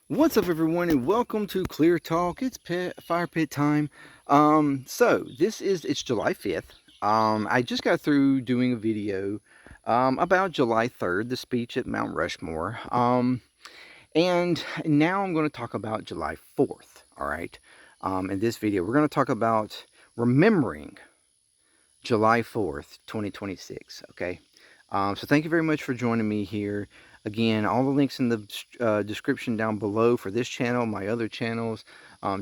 What's up, everyone, and welcome to Clear Talk. It's fire pit time. So it's July 5th. I just got through doing a video about July 3rd, the speech at Mount Rushmore. And now I'm going to talk about July 4th. All right. In this video, we're going to talk about remembering July 4th, 2026. Okay. So thank you very much for joining me here. Again, all the links in the description down below for this channel, my other channels.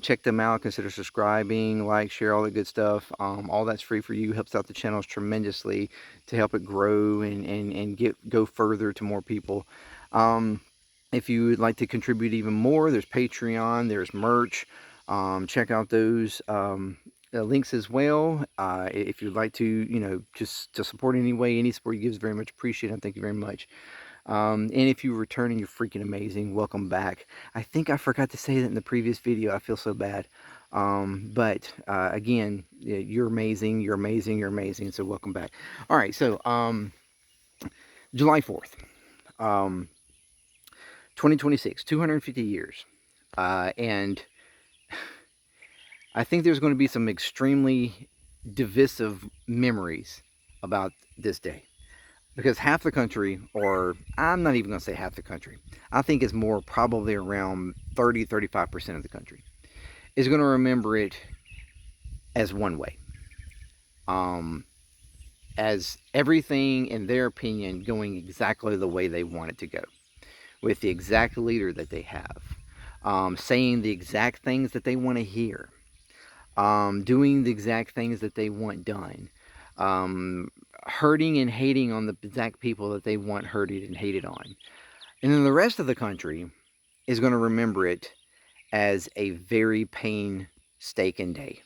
Check them out. Consider subscribing, like, share, all that good stuff. All that's free for you. Helps out the channels tremendously to help it grow and go further to more people. If you would like to contribute even more, there's Patreon, there's merch. Check out those links as well. If you'd like to, just to support any way, any support you give is very much appreciated. Thank you very much. And if you're returning, you're freaking amazing. Welcome back. I think I forgot to say that in the previous video. I feel so bad. But again, you're amazing. You're amazing. You're amazing. So welcome back. All right. So July 4th, 2026, 250 years. And I think there's going to be some extremely divisive memories about this day. Because half the country, or I'm not even going to say half the country, I think it's more probably around 30-35% of the country, is going to remember it as one way. As everything, in their opinion, going exactly the way they want it to go. With the exact leader that they have. Saying the exact things that they want to hear. Doing the exact things that they want done. Hurting and hating on the exact people that they want hurted and hated on. And then the rest of the country is going to remember it as a very painstaking day.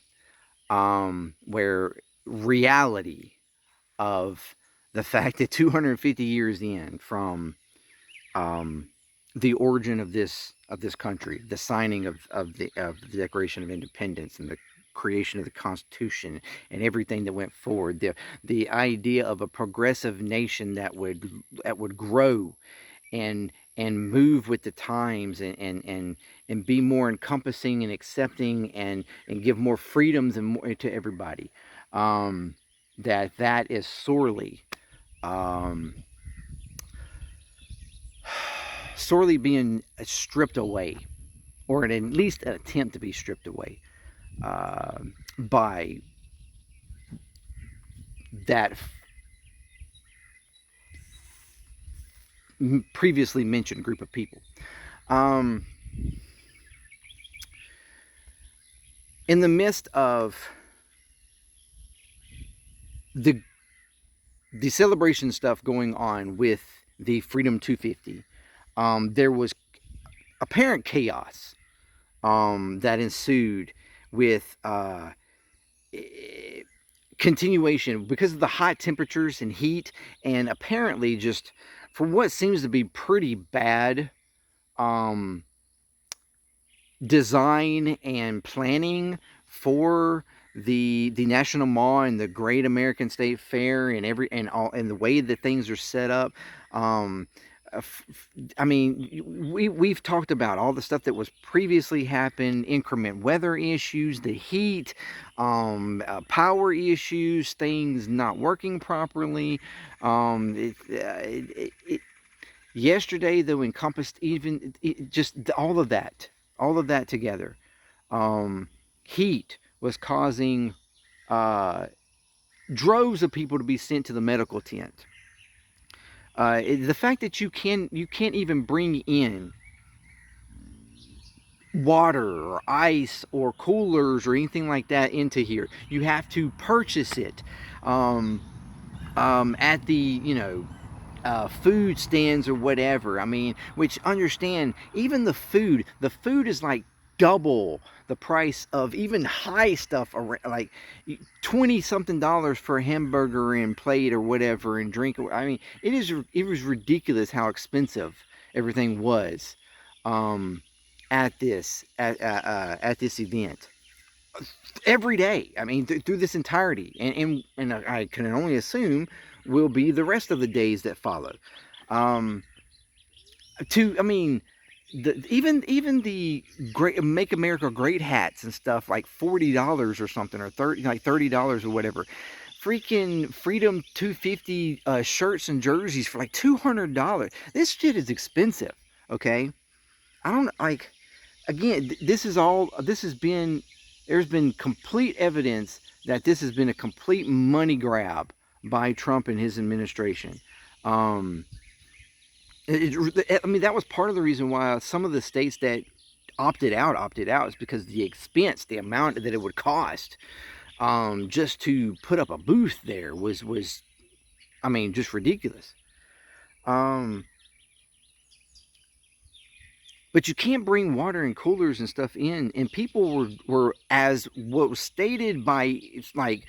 Where reality of the fact that 250 years in from the origin of this country, the signing of the Declaration of Independence and the creation of the Constitution and everything that went forward, the idea of a progressive nation that would grow and move with the times and be more encompassing and accepting and give more freedoms and more to everybody. That is sorely sorely being stripped away, or at least an attempt to be stripped away by that previously mentioned group of people. In the midst of the celebration stuff going on with the Freedom 250, there was apparent chaos that ensued with continuation because of the hot temperatures and heat, and apparently just for what seems to be pretty bad design and planning for the National Mall and the Great American State Fair and the way that things are set up. I mean, we've talked about all the stuff that was previously happened, inclement weather issues, the heat, power issues, things not working properly. Yesterday, though, encompassed even just all of that together. Heat was causing droves of people to be sent to the medical tent. The fact that you can't even bring in water or ice or coolers or anything like that into here. You have to purchase it at the food stands or whatever. I mean, which understand, even the food is like double the price of even high stuff, like $20 something for a hamburger and plate or whatever and drink. I mean, it was ridiculous how expensive everything was at this event every day. I mean, through this entirety, and I can only assume will be the rest of the days that follow. I mean, even the great Make America Great hats and stuff, like $40 or something, or $30 or whatever. Freaking Freedom 250 shirts and jerseys for like $200. This shit is expensive. Okay, I don't like. Again, this has been, there's been complete evidence that this has been a complete money grab by Trump and his administration. Um, I mean, that was part of the reason why some of the states that opted out is because the expense, the amount that it would cost, just to put up a booth there was, I mean, just ridiculous. Um, but you can't bring water and coolers and stuff in, and people were as what was stated by, it's like,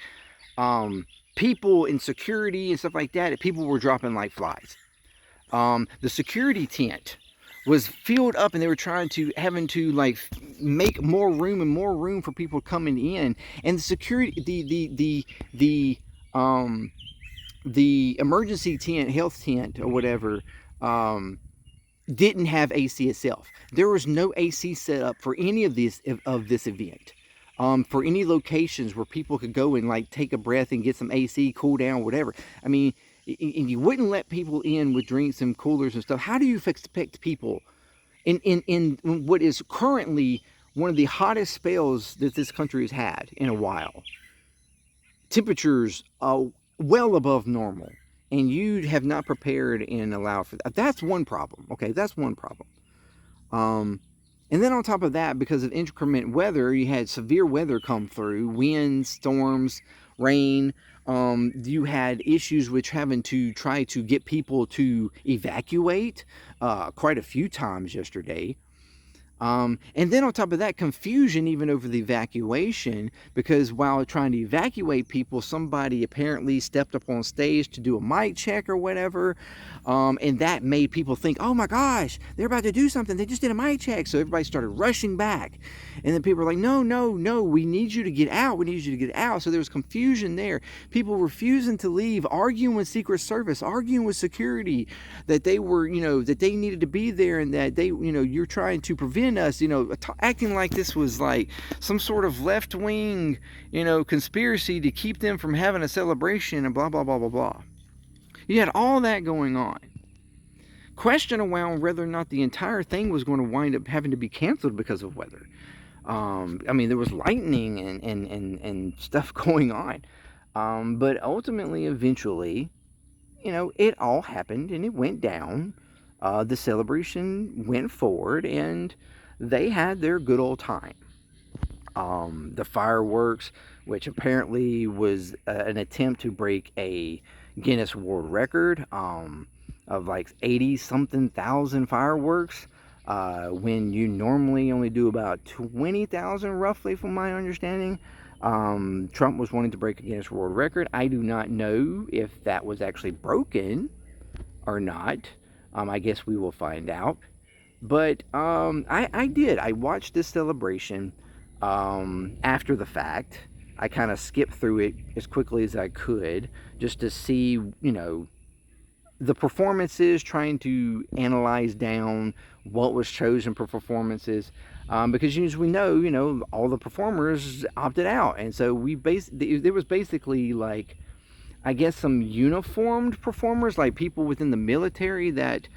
people in security and stuff like that. People were dropping like flies. The security tent was filled up, and they were having to like make more room and more room for people coming in. And the security, the emergency tent, health tent or whatever, didn't have AC itself. There was no AC set up for any of this event. For any locations where people could go and like take a breath and get some AC, cool down, whatever. I mean, and you wouldn't let people in with drinks and coolers and stuff. How do you expect people in what is currently one of the hottest spells that this country has had in a while? Temperatures are well above normal, and you have not prepared and allowed for that. That's one problem. Okay, that's one problem. And then on top of that, because of inclement weather, you had severe weather come through, winds, storms, rain. You had issues with having to try to get people to evacuate quite a few times yesterday. And then on top of that, confusion even over the evacuation, because while trying to evacuate people, somebody apparently stepped up on stage to do a mic check or whatever. And that made people think, oh my gosh, they're about to do something. They just did a mic check. So everybody started rushing back. And then people were like, no, no, no, we need you to get out. We need you to get out. So there was confusion there. People refusing to leave, arguing with Secret Service, arguing with security that they were, that they needed to be there, and that they, you're trying to prevent us, acting like this was like some sort of left-wing, conspiracy to keep them from having a celebration and blah, blah, blah, blah, blah. You had all that going on. Question around whether or not the entire thing was going to wind up having to be canceled because of weather. I mean, there was lightning and stuff going on. But ultimately, eventually, it all happened and it went down. The celebration went forward and they had their good old time. The fireworks, which apparently was an attempt to break a Guinness World Record of like 80-something thousand fireworks, when you normally only do about 20,000 roughly, from my understanding. Trump was wanting to break a Guinness World Record. I do not know if that was actually broken or not. I guess we will find out. But I watched this celebration after the fact. I kind of skipped through it as quickly as I could just to see, the performances, trying to analyze down what was chosen for performances. Because as we know, all the performers opted out. And so there was basically like, I guess, some uniformed performers, like people within the military that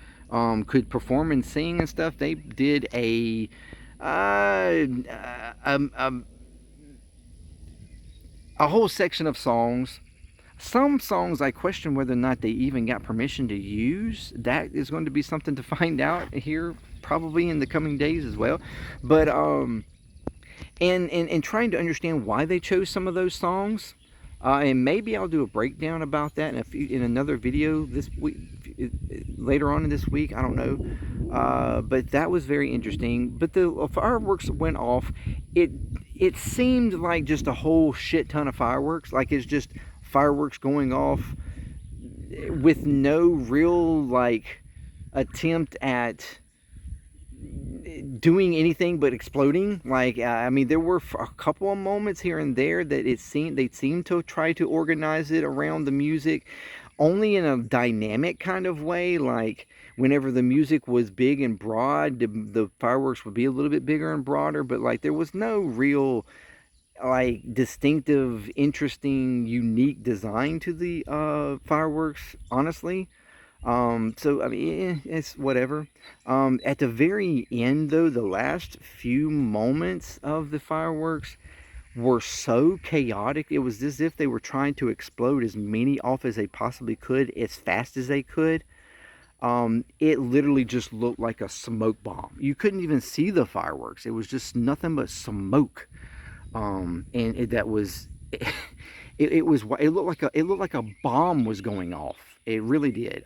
could perform and sing and stuff. They did a whole section of songs. Some songs I question whether or not they even got permission to use. That is going to be something to find out here probably in the coming days as well. But and trying to understand why they chose some of those songs. And maybe I'll do a breakdown about that in another video this week, later on in this week. I don't know, but that was very interesting. But the fireworks went off. It seemed like just a whole shit ton of fireworks. Like it's just fireworks going off with no real like attempt at doing anything but exploding. Like I mean, there were a couple of moments here and there that they seemed to try to organize it around the music. only in a dynamic kind of way. Like whenever the music was big and broad, the fireworks would be a little bit bigger and broader, but like there was no real like distinctive, interesting, unique design to the fireworks, honestly. So I mean, it's whatever. At the very end, though, the last few moments of the fireworks were so chaotic. It was as if they were trying to explode as many off as they possibly could, as fast as they could. It literally just looked like a smoke bomb. You couldn't even see the fireworks. It was just nothing but smoke. And that was it looked like a bomb was going off. It really did.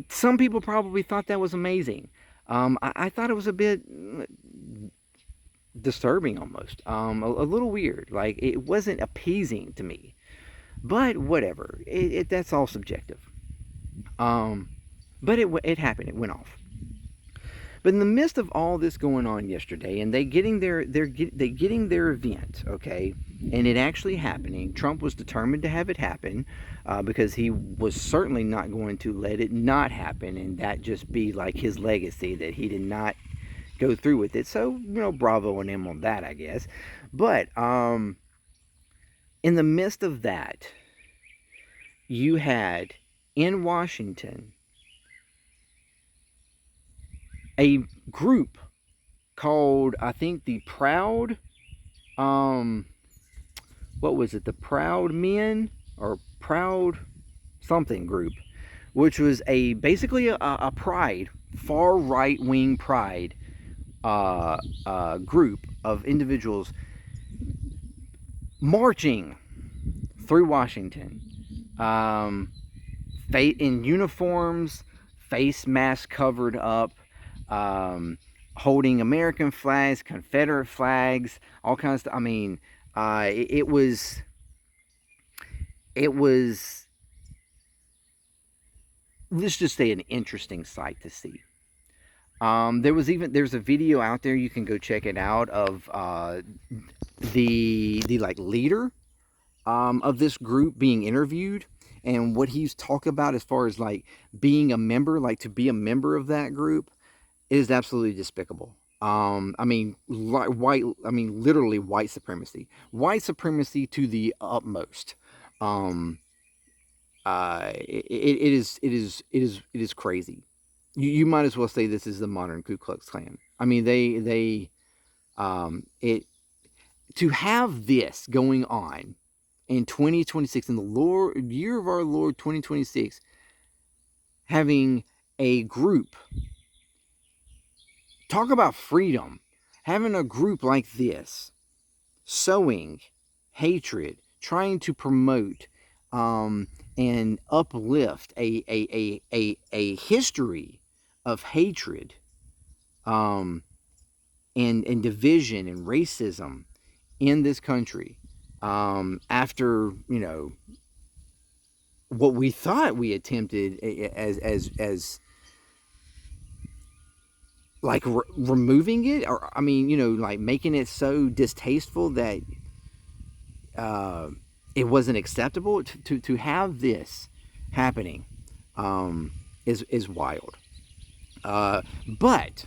Some people probably thought that was amazing. I thought it was a bit disturbing almost, a little weird. Like it wasn't appeasing to me, but whatever. That's all subjective. Um, but it happened. It went off. But in the midst of all this going on yesterday, and they getting their event, okay, and it actually happening. Trump was determined to have it happen because he was certainly not going to let it not happen, and that just be like his legacy that he did not go through with it. So bravo on him on that, I guess. But in the midst of that, you had in Washington a group called, I think, the Proud, what was it, the Proud Men or Proud something group, which was basically a pride, far right wing pride group of individuals marching through Washington, in uniforms, face masks covered up, holding American flags, Confederate flags, all kinds of stuff. I mean, it was, let's just say, an interesting sight to see. There's a video out there, you can go check it out, of the like leader of this group being interviewed, and what he's talking about as far as like being a member, like to be a member of that group is absolutely despicable. I mean, literally white supremacy to the utmost. It is crazy. You might as well say this is the modern Ku Klux Klan. I mean, it to have this going on in 2026, in the year of our Lord 2026, having a group talk about freedom, having a group like this sowing hatred, trying to promote and uplift a history of hatred and division and racism in this country, after what we thought we attempted as like removing it, or I mean, like making it so distasteful that it wasn't acceptable. To have this happening is wild. But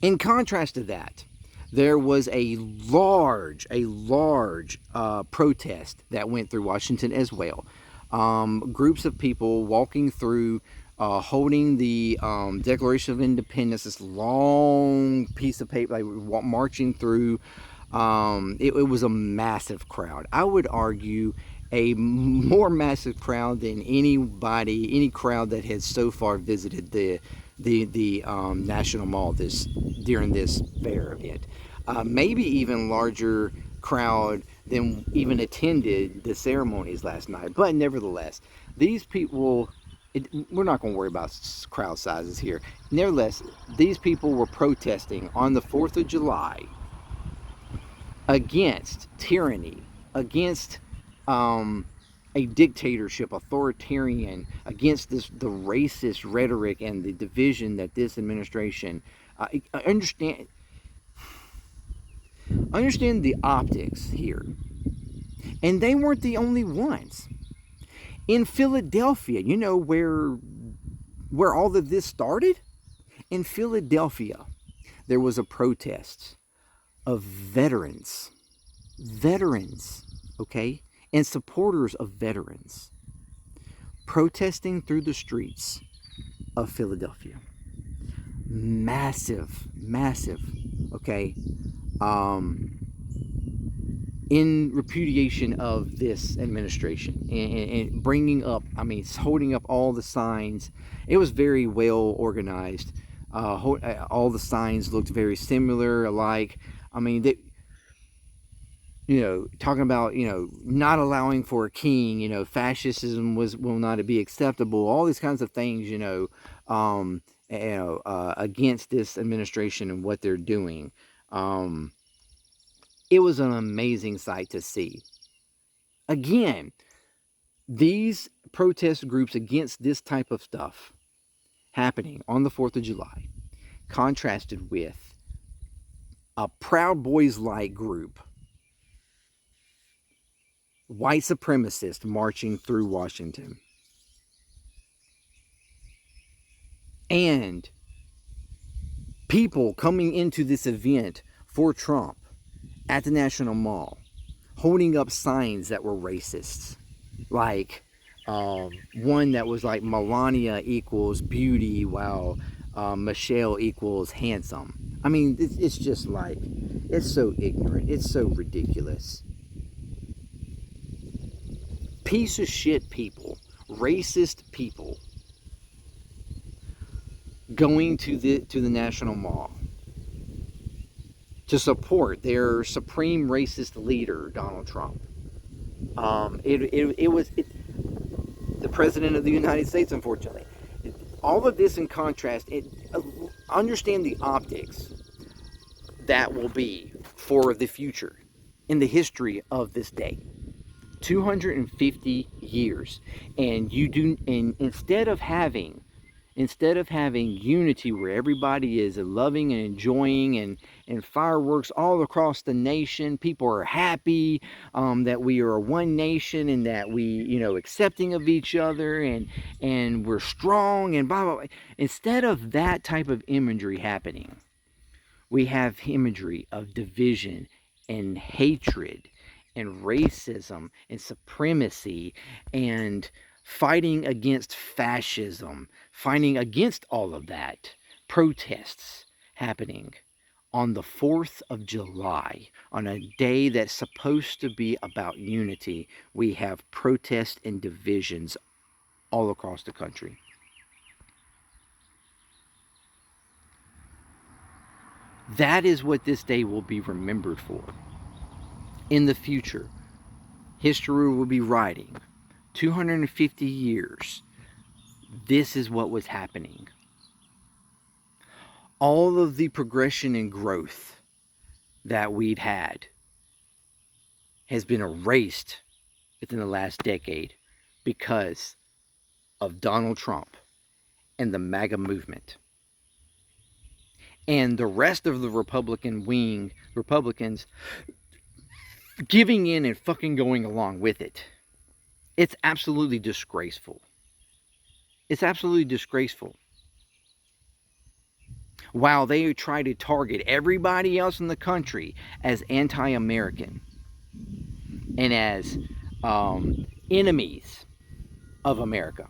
in contrast to that, there was a large protest that went through Washington as well. Groups of people walking through, holding the Declaration of Independence, this long piece of paper, like marching through. It was a massive crowd. I would argue a more massive crowd than any crowd that has so far visited the National Mall during this fair event. Maybe even larger crowd than even attended the ceremonies last night. But nevertheless, these people, we're not going to worry about crowd sizes here. Nevertheless, these people were protesting on the 4th of July against tyranny, against a dictatorship, authoritarian, against the racist rhetoric and the division that this administration understand the optics here. And they weren't the only ones. In Philadelphia, you know where all of this started? In Philadelphia, there was a protest of veterans, okay, and supporters of veterans protesting through the streets of Philadelphia. Massive, okay, in repudiation of this administration and bringing up, I mean, holding up all the signs. It was very well organized. All the signs looked very similar, alike. I mean, they, talking about, not allowing for a king, fascism will not be acceptable, all these kinds of things, against this administration and what they're doing. It was an amazing sight to see. Again, these protest groups against this type of stuff happening on the 4th of July contrasted with a Proud Boys-like group, white supremacists marching through Washington. And people coming into this event for Trump at the National Mall, holding up signs that were racist. Like one that was like Melania equals beauty, while Michelle equals handsome. I mean, it's just like, it's so ignorant. It's so ridiculous. Piece of shit people, racist people, going to the National Mall to support their supreme racist leader, Donald Trump. It was the President of the United States, unfortunately. All of this in contrast, understand the optics that will be for the future in the history of this day. 250 years. And instead of having unity where everybody is loving and enjoying and fireworks all across the nation, people are happy that we are one nation and that we, accepting of each other and we're strong and blah, blah, blah. Instead of that type of imagery happening, we have imagery of division and hatred and racism and supremacy and fighting against fascism, fighting against all of that. Protests happening on the 4th of July, on a day that's supposed to be about unity. We have protests and divisions all across the country. That is what this day will be remembered for. In the future, history will be writing 250 years. This is what was happening. All of the progression and growth that we've had has been erased within the last decade because of Donald Trump and the MAGA movement. And the rest of the Republicans giving in and fucking going along with it. It's absolutely disgraceful. It's absolutely disgraceful. While they try to target everybody else in the country as anti-American and as enemies of America.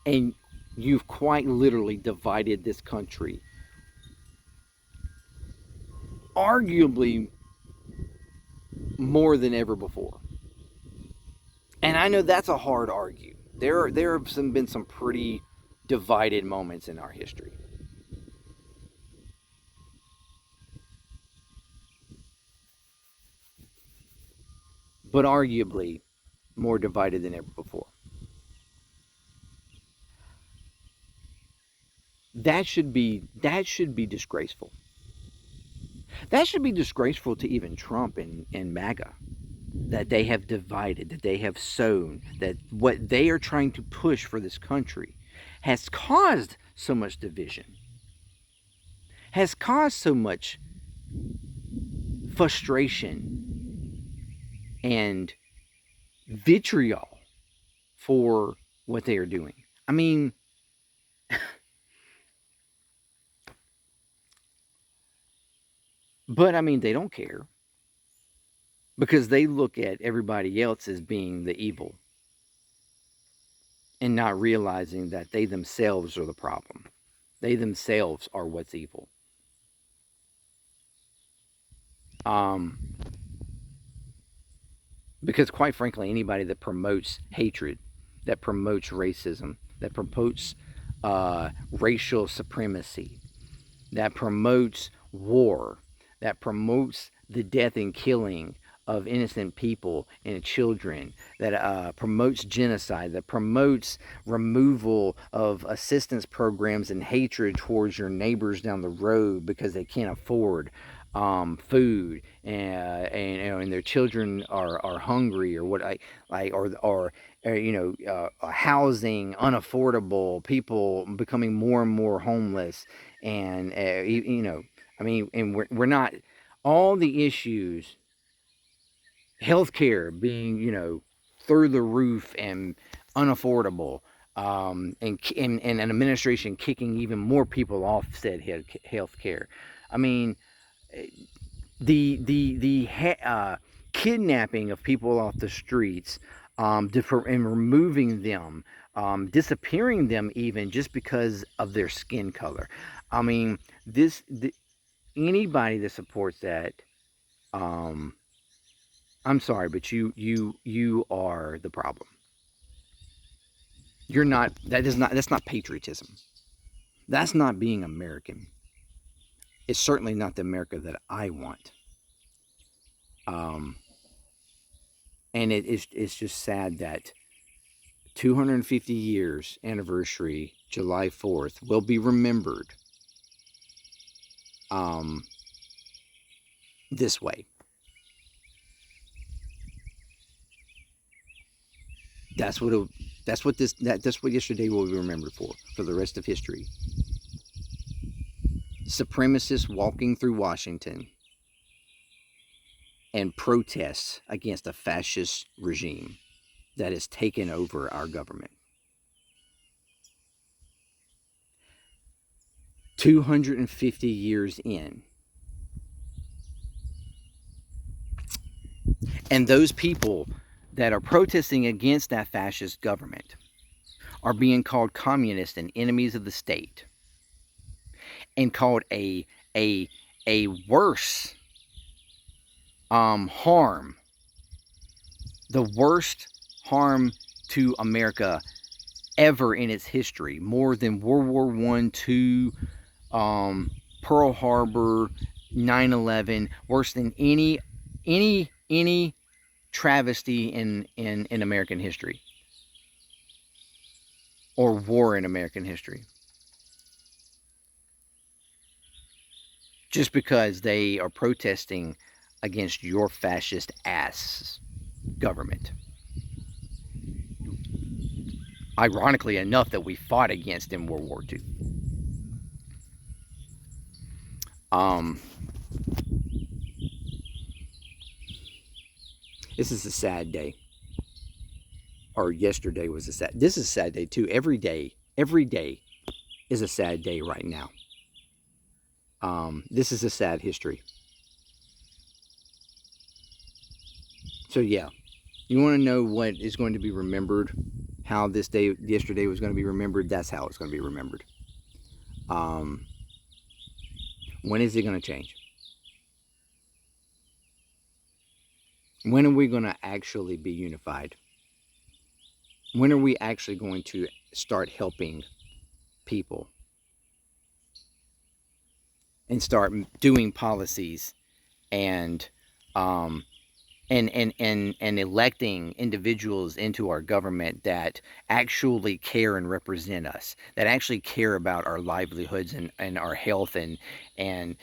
And you've quite literally divided this country, arguably more than ever before. And I know that's a hard argue. There have been some pretty divided moments in our history. But arguably more divided than ever before. That should be disgraceful. That should be disgraceful to even Trump and MAGA. That they have divided, that they have sown, that what they are trying to push for this country has caused so much division, has caused so much frustration and vitriol for what they are doing. I mean, but I mean, they don't care because they look at everybody else as being the evil and not realizing that they themselves are the problem. They themselves are what's evil. Um, because quite frankly, anybody that promotes hatred, that promotes racism, that promotes racial supremacy, that promotes war, that promotes the death and killing of innocent people and children, that promotes genocide, that promotes removal of assistance programs and hatred towards your neighbors down the road because they can't afford food, and their children are hungry, or what I like, or housing unaffordable, people becoming more and more homeless, and I mean, and we're not, all the issues, healthcare being through the roof and unaffordable, and an administration kicking even more people off said healthcare. I mean, the kidnapping of people off the streets, and removing them, disappearing them even just because of their skin color. I mean, anybody that supports that, um, I'm sorry, but you are the problem. You're not. That's not patriotism. That's not being American. It's certainly not the America that I want. Um, and it's just sad that 250 years anniversary, July 4th, will be remembered um, this way. That's what that's what yesterday will be remembered for the rest of history. Supremacists walking through Washington and protests against a fascist regime that has taken over our government. 250 years in. And those people that are protesting against that fascist government are being called communists and enemies of the state, and called a a worse harm, the worst harm to America ever in its history, more than World War One, two, Pearl Harbor, 9/11, worse than any travesty in American history, or war in American history. Just because they are protesting against your fascist ass government. Ironically enough, that we fought against in World War II. This is a sad day. Or yesterday was a sad. This is a sad day too. Every day is a sad day right now. This is a sad history. So yeah, you want to know what is going to be remembered? How this day yesterday was going to be remembered? That's how it's going to be remembered. When is it going to change? When are we going to actually be unified? When are we actually going to start helping people and start doing policies and and electing individuals into our government that actually care and represent us, that actually care about our livelihoods and our health, and and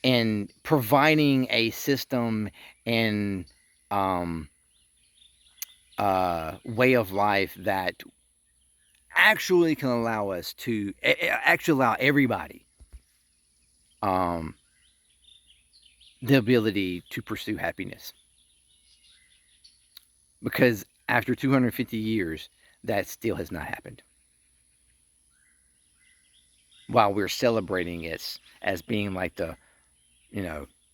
and providing a system and way of life that actually can allow us to actually allow everybody the ability to pursue happiness. Because after 250 years, that still has not happened. While we're celebrating it as being like the,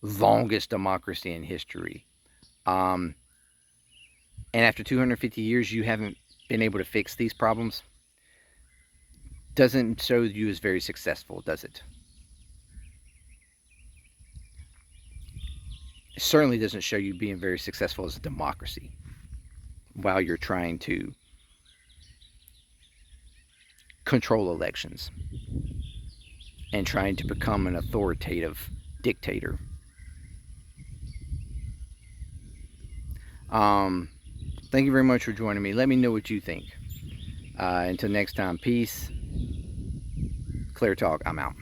longest democracy in history. And after 250 years, you haven't been able to fix these problems. Doesn't show you as very successful, does it? It certainly doesn't show you being very successful as a democracy while you're trying to control elections and trying to become an authoritative dictator. Thank you very much for joining me. Let me know what you think. Until next time, peace. ClearTalk, I'm out.